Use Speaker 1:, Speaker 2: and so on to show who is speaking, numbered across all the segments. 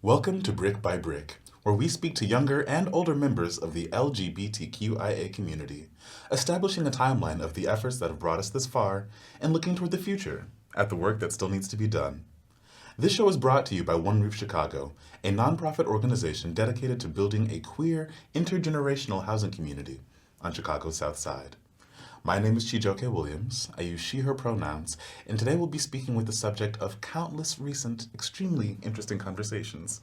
Speaker 1: Welcome to Brick by Brick, where we speak to younger and older members of the LGBTQIA community, establishing a timeline of the efforts that have brought us this far and looking toward the future at the work that still needs to be done. This show is brought to you by One Roof Chicago, a nonprofit organization dedicated to building a queer, intergenerational housing community on Chicago's South Side. My name is Chijoke Williams. I use she, her pronouns, and today we'll be speaking with the subject of countless recent, extremely interesting conversations.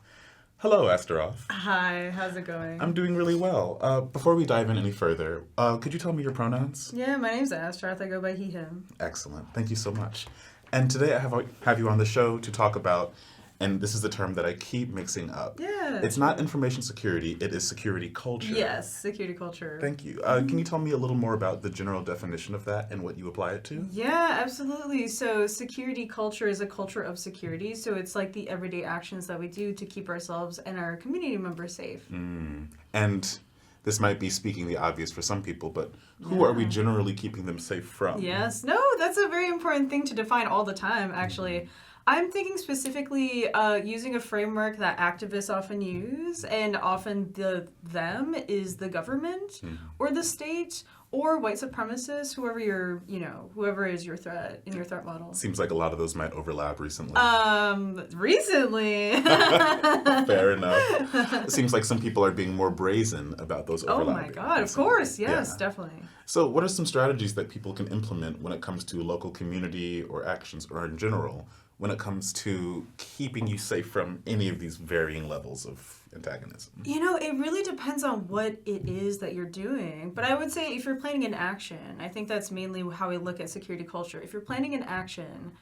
Speaker 1: Hello, Astaroth.
Speaker 2: Hi, how's it going?
Speaker 1: I'm doing really well. Before we dive in any further, could you tell me your pronouns?
Speaker 2: Yeah, my name's Astaroth. I go by he, him.
Speaker 1: Excellent. Thank you so much. And today I have you on the show to talk about, and this is the term that I keep mixing up.
Speaker 2: Yeah.
Speaker 1: It's not information security, it is security culture.
Speaker 2: Yes, security culture.
Speaker 1: Thank you. Can you tell me a little more about the general definition of that and what you apply it to?
Speaker 2: Yeah, absolutely. So security culture is a culture of security. So it's like the everyday actions that we do to keep ourselves and our community members safe.
Speaker 1: And this might be speaking the obvious for some people, but who are we generally keeping them safe from?
Speaker 2: Yes. No, that's a very important thing to define all the time, actually. I'm thinking specifically using a framework that activists often use, and often them is the government or the state or white supremacists, whoever is your threat in your threat model.
Speaker 1: Seems like a lot of those might overlap recently.
Speaker 2: Recently.
Speaker 1: Fair enough. It seems like some people are being more brazen about those overlapping.
Speaker 2: Oh my God, of course. Yes,
Speaker 1: Yeah.
Speaker 2: definitely.
Speaker 1: So what are some strategies that people can implement when it comes to local community or actions or in general when it comes to keeping you safe from any of these varying levels of antagonism?
Speaker 2: It really depends on what it is that you're doing. But I would say if you're planning an action, I think that's mainly how we look at security culture. If you're planning an action,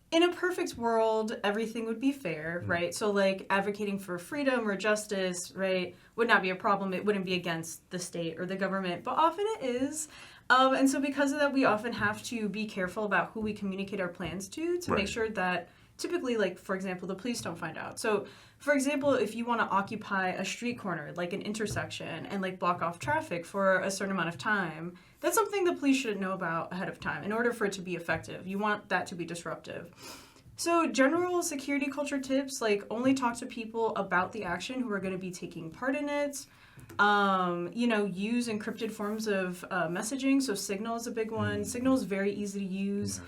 Speaker 2: in a perfect world, everything would be fair, right? So like advocating for freedom or justice, right, would not be a problem. It wouldn't be against the state or the government, but often it is. And so because of that, we often have to be careful about who we communicate our plans to make sure that typically, like, for example, the police don't find out. So, for example, if you want to occupy a street corner, like an intersection, and like block off traffic for a certain amount of time, that's something the police should know about ahead of time in order for it to be effective. You want that to be disruptive. So general security culture tips, like only talk to people about the action who are going to be taking part in it. Use encrypted forms of messaging. So Signal is a big one. Signal is very easy to use.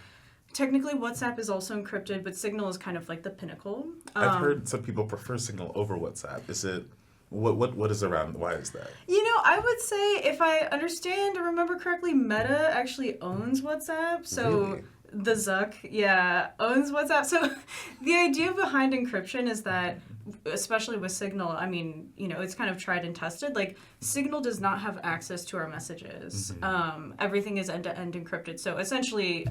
Speaker 2: Technically, WhatsApp is also encrypted, but Signal is kind of like the pinnacle.
Speaker 1: I've heard some people prefer Signal over WhatsApp. Is it, what is around, why is that?
Speaker 2: I would say, if I understand or remember correctly, Meta actually owns WhatsApp. So
Speaker 1: Really?
Speaker 2: the Zuck, owns WhatsApp. So the idea behind encryption is that, especially with Signal, it's kind of tried and tested. Like, Signal does not have access to our messages. Everything is end-to-end encrypted. So essentially,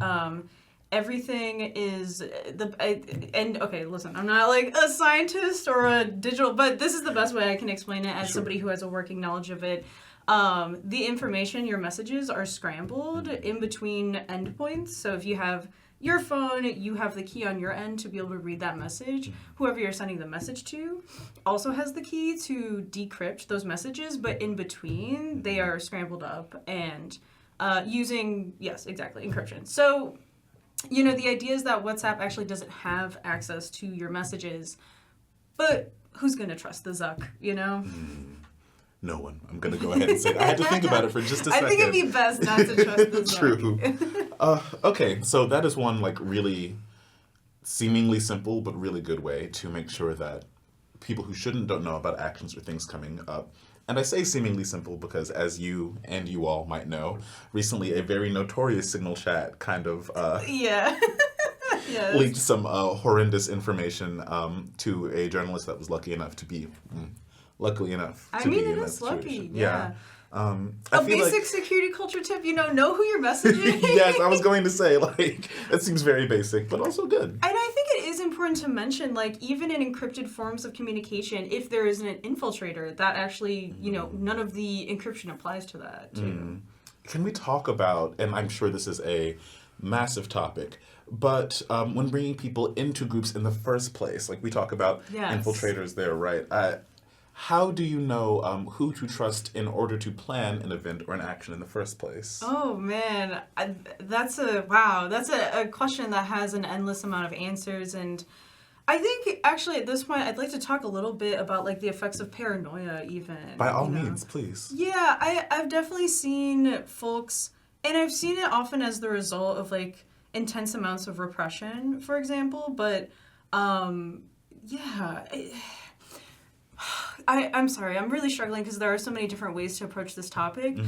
Speaker 2: everything is okay, listen, I'm not like a scientist or a digital, but this is the best way I can explain it as somebody who has a working knowledge of it. The information, your messages are scrambled in between endpoints. So if you have your phone, you have the key on your end to be able to read that message. Whoever you're sending the message to also has the key to decrypt those messages, but in between, they are scrambled up and using, yes, exactly, encryption. So, the idea is that WhatsApp actually doesn't have access to your messages, but who's going to trust the Zuck,
Speaker 1: No one. I'm going to go ahead and say that. I had to think about it for just a second.
Speaker 2: I think it'd be best not to trust the Zuck.
Speaker 1: True. Okay, so that is one really seemingly simple but really good way to make sure that people who don't know about actions or things coming up. And I say seemingly simple because, as you and you all might know, recently a very notorious Signal chat kind of
Speaker 2: Yes.
Speaker 1: leaked some horrendous information to a journalist that was lucky enough to be lucky enough to be in that
Speaker 2: it is lucky.
Speaker 1: situation.
Speaker 2: Yeah.
Speaker 1: I
Speaker 2: A
Speaker 1: feel
Speaker 2: basic security culture tip, know who you're messaging.
Speaker 1: Yes, I was going to say, it seems very basic, but also good.
Speaker 2: And I think it is important to mention, even in encrypted forms of communication, if there isn't an infiltrator, that actually, none of the encryption applies to that, too.
Speaker 1: Can we talk about, and I'm sure this is a massive topic, but when bringing people into groups in the first place, we talk about infiltrators there, right? How do you know who to trust in order to plan an event or an action in the first place?
Speaker 2: Oh, man. That's a question that has an endless amount of answers. And I think actually at this point I'd like to talk a little bit about like the effects of paranoia even.
Speaker 1: By all means, please.
Speaker 2: Yeah, I've definitely seen folks, and I've seen it often as the result of like intense amounts of repression, for example, but yeah. I'm sorry, I'm really struggling because there are so many different ways to approach this topic.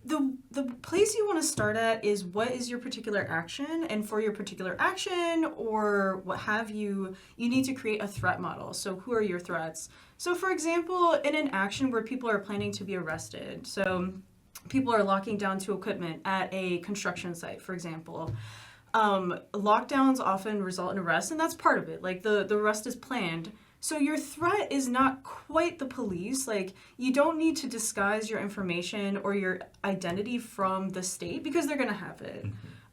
Speaker 2: The place you want to start at is what is your particular action, and for your particular action or what have you, you need to create a threat model. So who are your threats? So for example, in an action where people are planning to be arrested, so people are locking down to equipment at a construction site, for example. Lockdowns often result in arrest, and that's part of it. Like the arrest is planned. So your threat is not quite the police. Like, you don't need to disguise your information or your identity from the state because they're going to have it.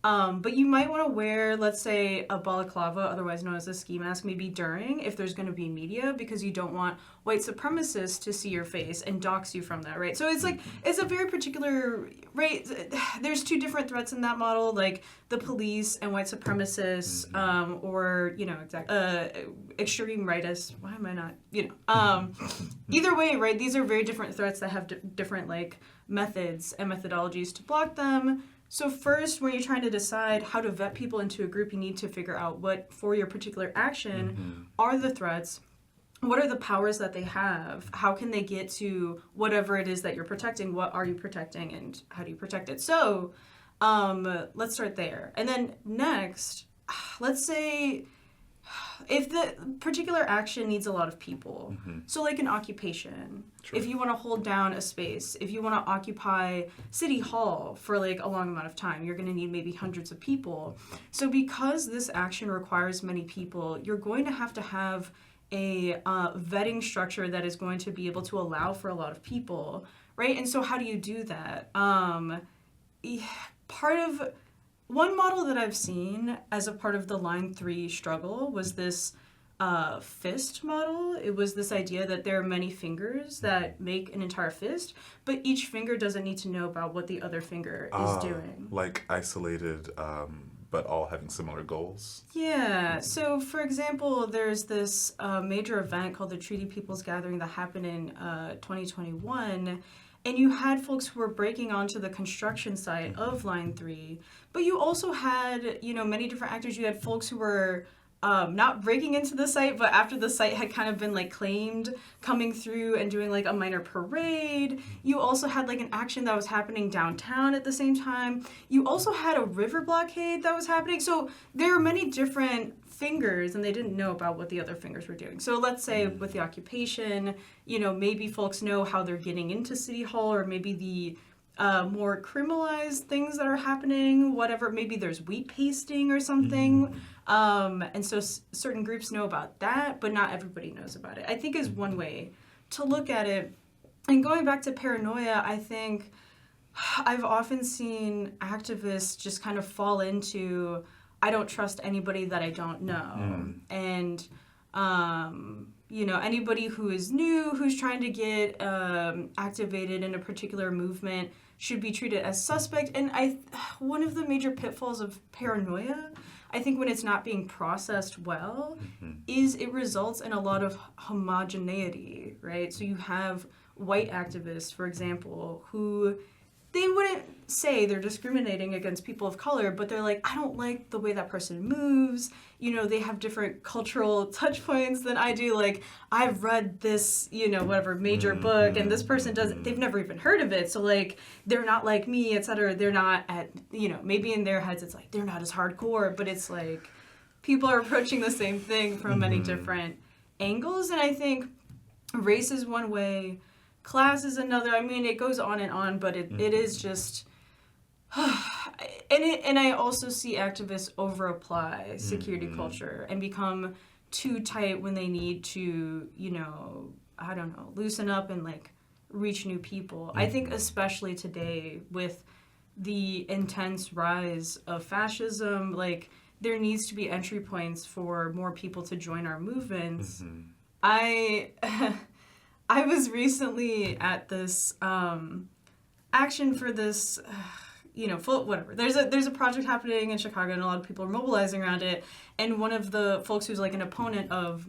Speaker 2: But you might want to wear, let's say, a balaclava, otherwise known as a ski mask, maybe during, if there's going to be media, because you don't want white supremacists to see your face and dox you from that, right? So it's like, it's a very particular, right? There's two different threats in that model, like the police and white supremacists, or, extreme rightists. Why am I not, either way, right? These are very different threats that have different, like, methods and methodologies to block them. So first, when you're trying to decide how to vet people into a group, you need to figure out what, for your particular action, are the threats, what are the powers that they have, how can they get to whatever it is that you're protecting, what are you protecting, and how do you protect it. So let's start there. And then next, let's say if the particular action needs a lot of people, so like an occupation, if you want to hold down a space, if you want to occupy City Hall for like a long amount of time, you're going to need maybe hundreds of people. So because this action requires many people, you're going to have a vetting structure that is going to be able to allow for a lot of people, right? And so how do you do that? One model that I've seen as a part of the Line 3 struggle was this fist model. It was this idea that there are many fingers that make an entire fist, but each finger doesn't need to know about what the other finger is doing.
Speaker 1: Like isolated, but all having similar goals?
Speaker 2: Yeah. So, for example, there's this major event called the Treaty Peoples Gathering that happened in 2021. And you had folks who were breaking onto the construction site of Line 3, but you also had, many different actors. You had folks who were not breaking into the site, but after the site had kind of been like claimed, coming through and doing like a minor parade. You also had like an action that was happening downtown at the same time. You also had a river blockade that was happening. So there are many different fingers, and they didn't know about what the other fingers were doing. So let's say with the occupation, maybe folks know how they're getting into City Hall, or maybe the more criminalized things that are happening, whatever. Maybe there's wheat pasting or something. And so certain groups know about that, but not everybody knows about it, I think is one way to look at it. And going back to paranoia, I think I've often seen activists just kind of fall into, I don't trust anybody that I don't know. And, anybody who is new, who's trying to get activated in a particular movement should be treated as suspect. And one of the major pitfalls of paranoia, I think when it's not being processed well, is it results in a lot of homogeneity, right? So you have white activists, for example, who they wouldn't say they're discriminating against people of color, but they're like, I don't like the way that person moves. They have different cultural touch points than I do. Like, I've read this, whatever major book, and this person doesn't, they've never even heard of it. So, like, they're not like me, et cetera. They're not at, maybe in their heads it's like, they're not as hardcore, but it's like, people are approaching the same thing from many different angles. And I think race is one way, class is another. I mean, it goes on, but it is just, and I also see activists over-apply security culture and become too tight when they need to, loosen up and like reach new people. I think especially today with the intense rise of fascism, like there needs to be entry points for more people to join our movements. I was recently at this action for this, whatever. There's a project happening in Chicago, and a lot of people are mobilizing around it. And one of the folks who's like an opponent of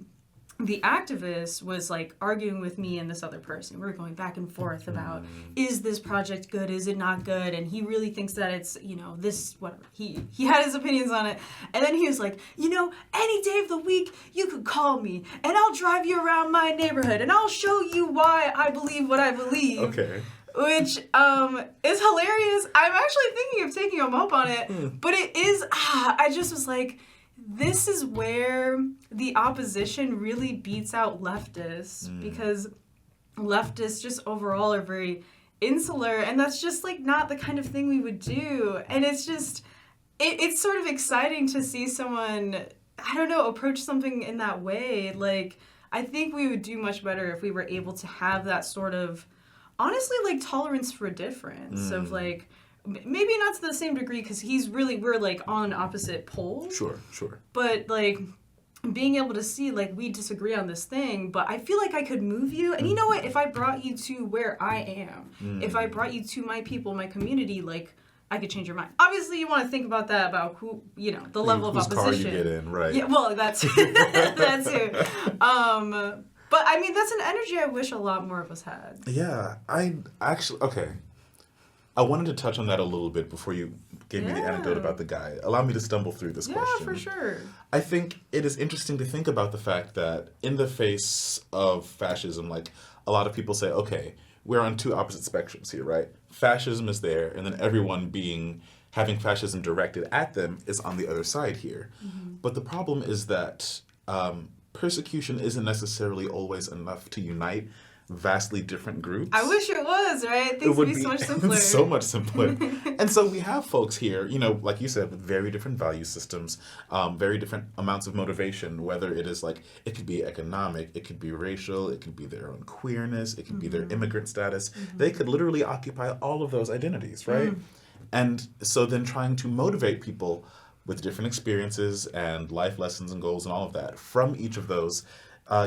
Speaker 2: the activist was like arguing with me and this other person. We were going back and forth about, is this project good? Is it not good? And he really thinks that it's, this, whatever. He had his opinions on it. And then he was like, any day of the week, you could call me and I'll drive you around my neighborhood and I'll show you why I believe what I believe.
Speaker 1: Okay.
Speaker 2: Which is hilarious. I'm actually thinking of taking him up on it. But it is, I just was like, this is where the opposition really beats out leftists because leftists just overall are very insular, and that's just like not the kind of thing we would do. And it's just, it's sort of exciting to see someone, I don't know, approach something in that way. Like, I think we would do much better if we were able to have that sort of, honestly, like tolerance for difference of like, maybe not to the same degree because we're like on opposite poles.
Speaker 1: Sure.
Speaker 2: But like being able to see like we disagree on this thing, but I feel like I could move you. And you know what? If I brought you to where I am, if I brought you to my people, my community, like I could change your mind. Obviously, you want to think about that, about who, the level of opposition.
Speaker 1: Whose car you get in, right?
Speaker 2: Yeah, well, that's that too. But I mean, that's an energy I wish a lot more of us had.
Speaker 1: Yeah, okay. I wanted to touch on that a little bit before you gave me the anecdote about the guy. Allow me to stumble through this question.
Speaker 2: Yeah, for sure.
Speaker 1: I think it is interesting to think about the fact that in the face of fascism, like a lot of people say, okay, we're on two opposite spectrums here, right? Fascism is there, and then everyone having fascism directed at them is on the other side here. But the problem is that persecution isn't necessarily always enough to unite vastly different groups.
Speaker 2: I wish it was, right? Things would be so much simpler.
Speaker 1: So much simpler. And so we have folks here, like you said, with very different value systems, very different amounts of motivation, whether it is like, it could be economic, it could be racial, it could be their own queerness, it could be their immigrant status. They could literally occupy all of those identities, right? And so then trying to motivate people with different experiences and life lessons and goals and all of that from each of those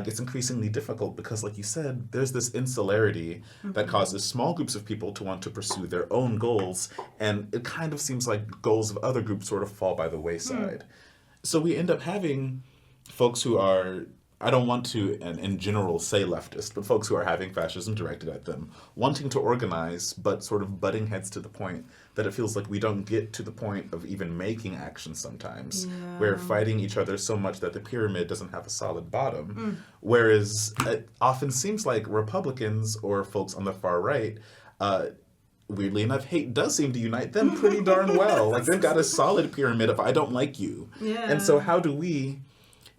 Speaker 1: gets increasingly difficult because, like you said, there's this insularity that causes small groups of people to want to pursue their own goals, and it kind of seems like goals of other groups sort of fall by the wayside. So we end up having folks who are, I don't want to, in general, say leftist, but folks who are having fascism directed at them, wanting to organize, but sort of butting heads to the point that it feels like we don't get to the point of even making action sometimes.
Speaker 2: Yeah.
Speaker 1: We're fighting each other so much that the pyramid doesn't have a solid bottom. Whereas it often seems like Republicans or folks on the far right, weirdly enough, hate does seem to unite them pretty darn well. Like they've got a solid pyramid of I don't like you.
Speaker 2: Yeah.
Speaker 1: And so how do we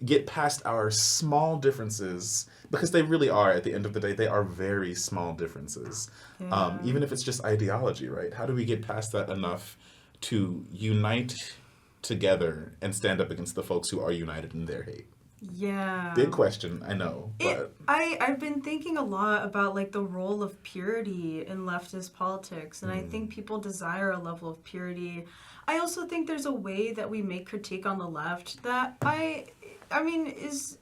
Speaker 1: get past our small differences, because they really are, at the end of the day, they are very small differences.
Speaker 2: Yeah.
Speaker 1: Even if it's just ideology, right? How do we get past that enough to unite together and stand up against the folks who are united in their hate?
Speaker 2: Yeah.
Speaker 1: Big question, I know. But
Speaker 2: I've been thinking a lot about like the role of purity in leftist politics, and I think people desire a level of purity. I also think there's a way that we make critique on the left that I mean is,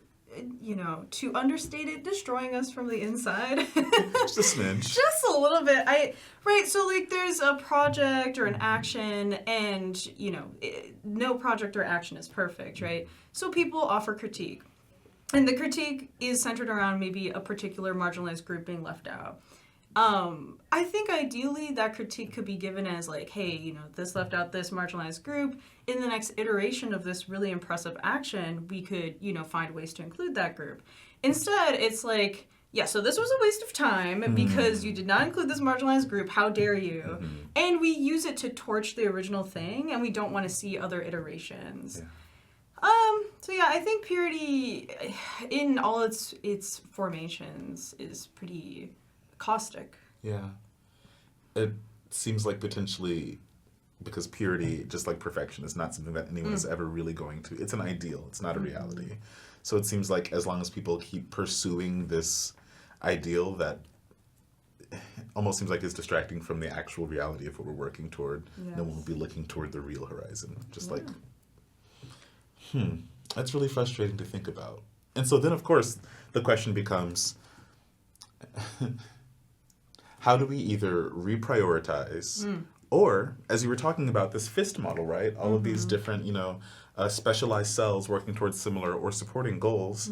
Speaker 2: to understate it, destroying us from the inside.
Speaker 1: just a smidge.
Speaker 2: Just a little bit. Right, so like there's a project or an action, and no project or action is perfect, right? So people offer critique. And the critique is centered around maybe a particular marginalized group being left out. I think ideally that critique could be given as like, hey, this left out this marginalized group. In the next iteration of this really impressive action, we could, find ways to include that group. Instead, it's like, yeah, so this was a waste of time because you did not include this marginalized group. How dare you? And we use it to torch the original thing, and we don't want to see other iterations.
Speaker 1: Yeah.
Speaker 2: So yeah, I think purity in all its formations is pretty caustic.
Speaker 1: Yeah. It seems like potentially, because purity, just like perfection, is not something that anyone is ever really going to. It's an ideal. It's not a reality. So it seems like as long as people keep pursuing this ideal, that almost seems like it's distracting from the actual reality of what we're working toward.
Speaker 2: Yes.
Speaker 1: No one will be looking toward the real horizon. Just that's really frustrating to think about. And so then, of course, the question becomes, how do we either reprioritize Or, as you were talking about, this FIST model, right? All of these different, specialized cells working towards similar or supporting goals.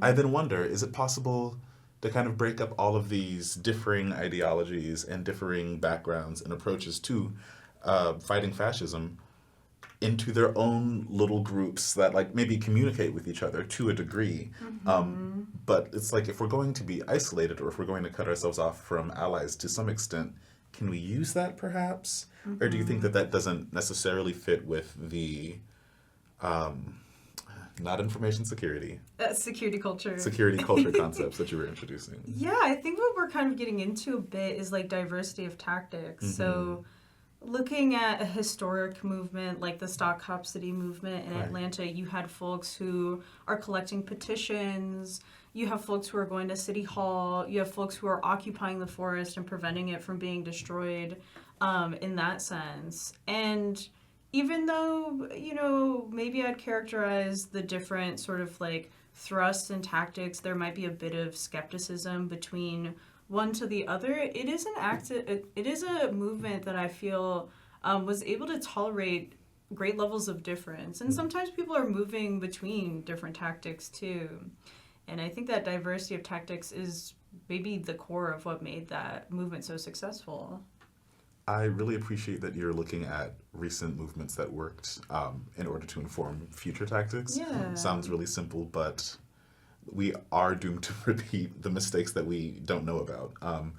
Speaker 1: I then wonder, is it possible to kind of break up all of these differing ideologies and differing backgrounds and approaches to fighting fascism into their own little groups that like maybe communicate with each other to a degree. But it's like if we're going to be isolated or if we're going to cut ourselves off from allies to some extent, can we use that perhaps? Or do you think that that doesn't necessarily fit with the not information security.
Speaker 2: Security culture.
Speaker 1: Security culture concepts that you were introducing.
Speaker 2: Yeah, I think what we're kind of getting into a bit is like diversity of tactics. So looking at a historic movement like the Stop Cop City movement in Atlanta, you had folks who are collecting petitions. You have folks who are going to City Hall. You have folks who are occupying the forest and preventing it from being destroyed in that sense. And even though, maybe I'd characterize the different sort of like thrusts and tactics, there might be a bit of skepticism between one to the other. It is a movement that I feel was able to tolerate great levels of difference. And sometimes people are moving between different tactics too. And I think that diversity of tactics is maybe the core of what made that movement so successful.
Speaker 1: I really appreciate that you're looking at recent movements that worked in order to inform future tactics.
Speaker 2: Yeah.
Speaker 1: Sounds really simple, but we are doomed to repeat the mistakes that we don't know about.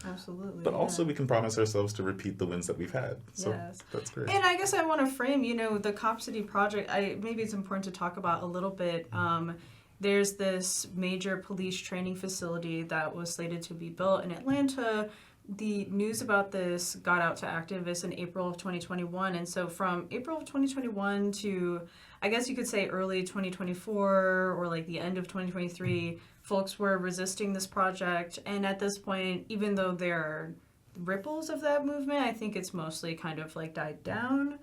Speaker 2: Absolutely.
Speaker 1: But also we can promise ourselves to repeat the wins that we've had. So that's great.
Speaker 2: And I guess I want to frame, the Cop City project, maybe it's important to talk about a little bit. There's this major police training facility that was slated to be built in Atlanta. The news about this got out to activists in April of 2021. And so from April of 2021 to, I guess you could say early 2024 or like the end of 2023, folks were resisting this project. And at this point, even though there are ripples of that movement, I think it's mostly kind of like died down.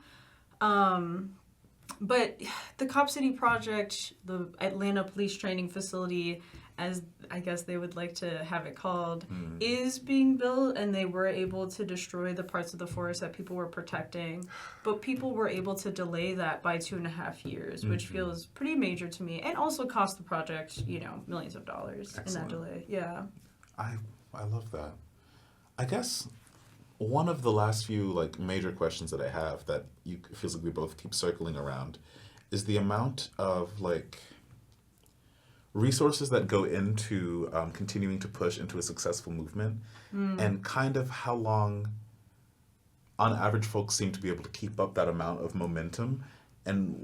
Speaker 2: But the Cop City project, the Atlanta Police Training Facility, as I guess they would like to have it called, is being built, and they were able to destroy the parts of the forest that people were protecting. But people were able to delay that by 2.5 years, which feels pretty major to me, and also cost the project, millions of dollars.
Speaker 1: Excellent.
Speaker 2: In that delay. Yeah.
Speaker 1: I love that. I guess one of the last few major questions that I have that feels like we both keep circling around is the amount of resources that go into continuing to push into a successful movement and kind of how long on average folks seem to be able to keep up that amount of momentum and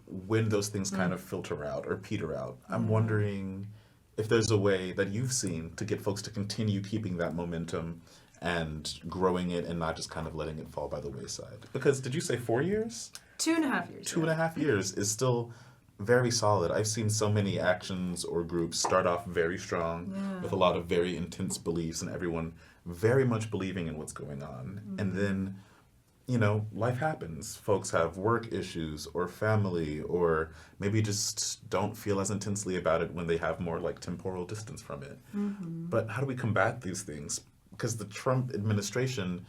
Speaker 1: when those things kind of filter out or peter out. I'm wondering if there's a way that you've seen to get folks to continue keeping that momentum and growing it and not just kind of letting it fall by the wayside. Because did you say 4 years?
Speaker 2: 2.5 years.
Speaker 1: 2.5 years is still very solid. I've seen so many actions or groups start off very strong with a lot of very intense beliefs and everyone very much believing in what's going on. And then, life happens. Folks have work issues or family or maybe just don't feel as intensely about it when they have more temporal distance from it. But how do we combat these things? Because the Trump administration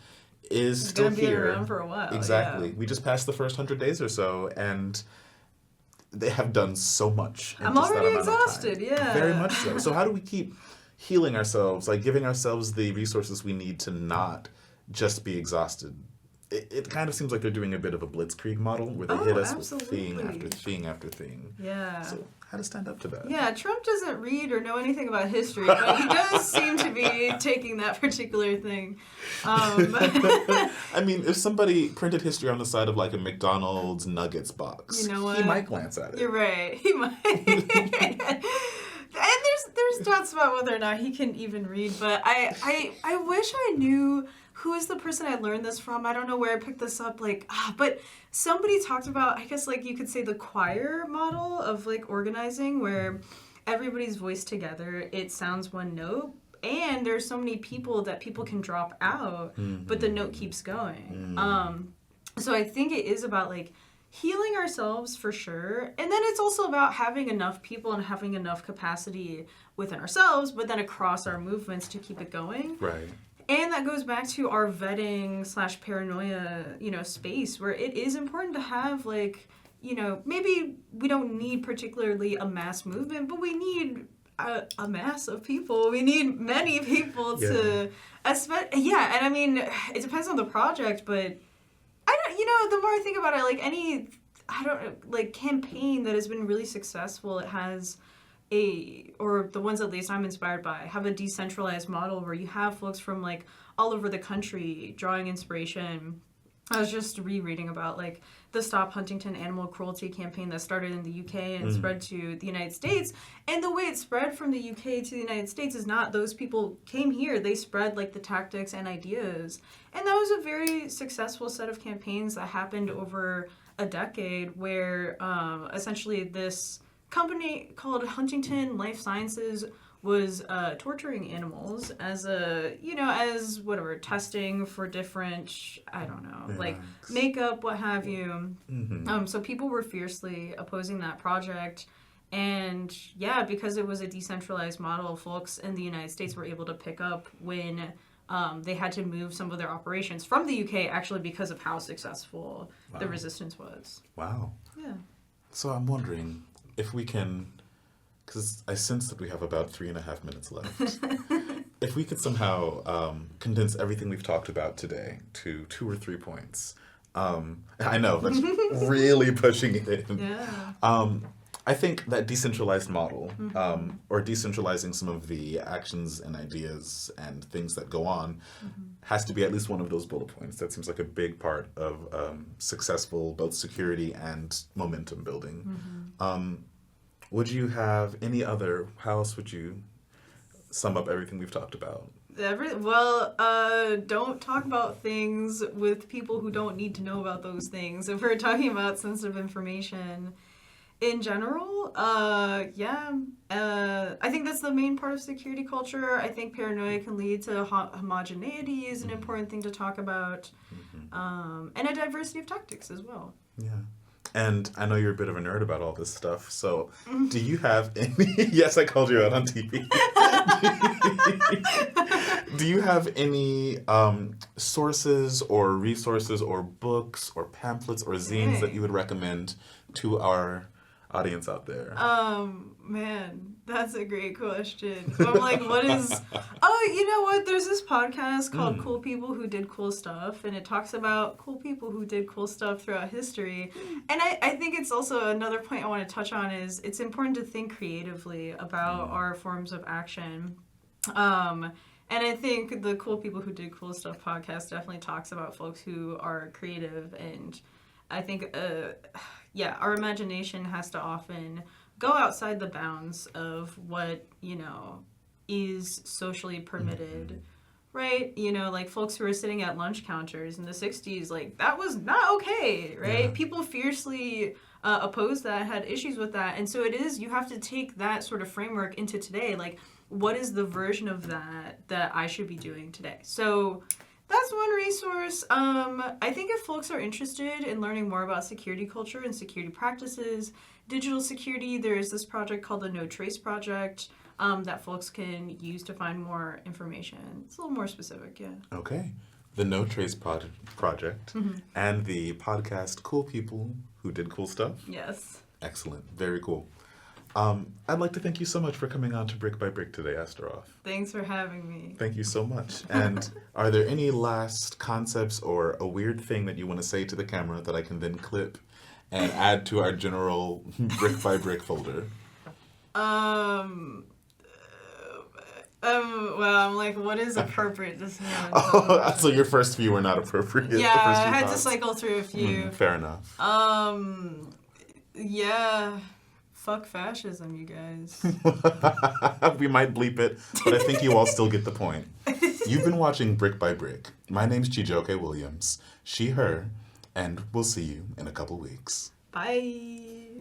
Speaker 1: is still
Speaker 2: gonna be
Speaker 1: here.
Speaker 2: Around for a while.
Speaker 1: Exactly.
Speaker 2: Yeah.
Speaker 1: We just passed the first 100 days or so, and they have done so much.
Speaker 2: I'm already exhausted. Yeah.
Speaker 1: Very much so. So how do we keep healing ourselves, giving ourselves the resources we need to not just be exhausted? It kind of seems like they're doing a bit of a blitzkrieg model where they hit us with thing after thing after thing.
Speaker 2: Yeah.
Speaker 1: So how to stand up to that?
Speaker 2: Yeah, Trump doesn't read or know anything about history, but he does seem to be taking that particular thing.
Speaker 1: I mean, if somebody printed history on the side of a McDonald's Nuggets box,
Speaker 2: you know what?
Speaker 1: He might glance at it.
Speaker 2: You're right. He might. And there's doubts about whether or not he can even read, but I wish I knew who is the person I learned this from. I don't know where I picked this up. But somebody talked about, I guess you could say the choir model of organizing where everybody's voiced together. It sounds one note. And there's so many people that people can drop out, but the note keeps going. So I think it is about healing ourselves for sure. And then it's also about having enough people and having enough capacity within ourselves, but then across our movements to keep it going.
Speaker 1: Right.
Speaker 2: And that goes back to our vetting / paranoia, space where it is important to have, like, maybe we don't need particularly a mass movement, but we need a mass of people. We need many people to, yeah, and I mean, it depends on the project, but I don't, the more I think about it, like like campaign that has been really successful, it has or the ones at least I'm inspired by, have a decentralized model where you have folks from like all over the country drawing inspiration. I was just rereading about like the Stop Huntington Animal Cruelty campaign that started in the UK and spread to the United States. And the way it spread from the UK to the United States is not those people came here. They spread like the tactics and ideas. And that was a very successful set of campaigns that happened over a decade where essentially this company called Huntington Life Sciences was torturing animals as as whatever, testing for different, I don't know, like makeup, what have you. So people were fiercely opposing that project. And yeah, because it was a decentralized model, folks in the United States were able to pick up when they had to move some of their operations from the UK, actually because of how successful the resistance was.
Speaker 1: Wow.
Speaker 2: Yeah.
Speaker 1: So I'm wondering if we can, because I sense that we have about 3.5 minutes left. If we could somehow condense everything we've talked about today to 2 or 3 points. I know, that's really pushing it in.
Speaker 2: Yeah.
Speaker 1: I think that decentralized model, or decentralizing some of the actions and ideas and things that go on, has to be at least one of those bullet points. That seems like a big part of successful both security and momentum building. Would you have any other, how else would you sum up everything we've talked about?
Speaker 2: Don't talk about things with people who don't need to know about those things. If we're talking about sensitive information in general, I think that's the main part of security culture. I think paranoia can lead to homogeneity is an important thing to talk about, and a diversity of tactics as well.
Speaker 1: Yeah. And I know you're a bit of a nerd about all this stuff, so do you have any... Yes, I called you out on TV. Do you have any sources or resources or books or pamphlets or zines that you would recommend to our audience out there?
Speaker 2: Man, that's a great question. I'm like, what is... Oh, you know what? There's this podcast called Cool People Who Did Cool Stuff, and it talks about cool people who did cool stuff throughout history. And I think it's also another point I want to touch on is it's important to think creatively about our forms of action. And I think the Cool People Who Did Cool Stuff podcast definitely talks about folks who are creative, and I think, our imagination has to often go outside the bounds of what, is socially permitted, right? Like folks who were sitting at lunch counters in the 60s, like, that was not okay, right? Yeah. People fiercely opposed that, had issues with that. And so you have to take that sort of framework into today. Like, what is the version of that I should be doing today? So that's one resource. I think if folks are interested in learning more about security culture and security practices, digital security, there is this project called the No Trace Project that folks can use to find more information. It's a little more specific, yeah.
Speaker 1: Okay. The No Trace Project and the podcast Cool People Who Did Cool Stuff.
Speaker 2: Yes.
Speaker 1: Excellent. Very cool. I'd like to thank you so much for coming on to Brick by Brick today, Astaroth.
Speaker 2: Thanks for having me.
Speaker 1: Thank you so much. And are there any last concepts or a weird thing that you want to say to the camera that I can then clip and add to our general Brick by Brick folder?
Speaker 2: I'm like, what is appropriate to say?
Speaker 1: So your first few were not appropriate.
Speaker 2: Yeah, I had to cycle through a few.
Speaker 1: Fair enough.
Speaker 2: Yeah. Fuck fascism, you guys.
Speaker 1: We might bleep it, but I think you all still get the point. You've been watching Brick by Brick. My name's Chijoke Williams. She, her, and we'll see you in a couple weeks.
Speaker 2: Bye.